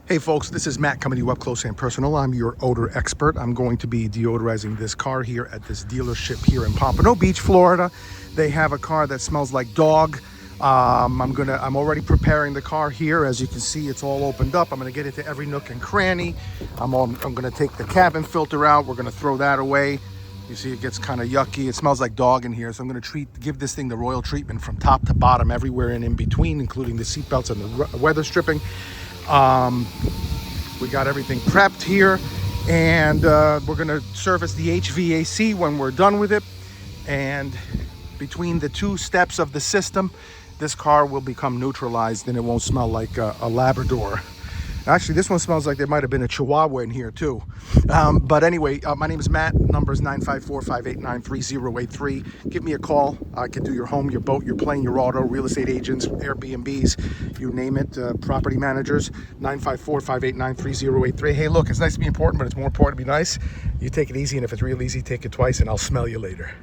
Hey folks, this is Matt coming to you up close and personal. I'm your odor expert. I'm going to be deodorizing this car here at this dealership here in Pompano Beach, Florida. They have a car that smells like dog. I'm already preparing the car here. As you can see, it's all opened up. I'm gonna get into every nook and cranny. I'm gonna take the cabin filter out. We're gonna throw that away. You see, it gets kind of yucky. It smells like dog in here. So I'm gonna give this thing the royal treatment from top to bottom, everywhere and in between, including the seat belts and the weather stripping. We got everything prepped here, and we're gonna service the HVAC when we're done with it. And between the two steps of the system, this car will become neutralized and it won't smell like a Labrador. Actually, this one smells like there might have been a Chihuahua in here too. But anyway, my name is Matt. Number is 954-589-3083. Give me a call. I can do your home, your boat, your plane, your auto, real estate agents, Airbnbs, you name it, property managers. 954-589-3083. Hey, look, it's nice to be important, but it's more important to be nice. You take it easy, and if it's real easy, take it twice, and I'll smell you later.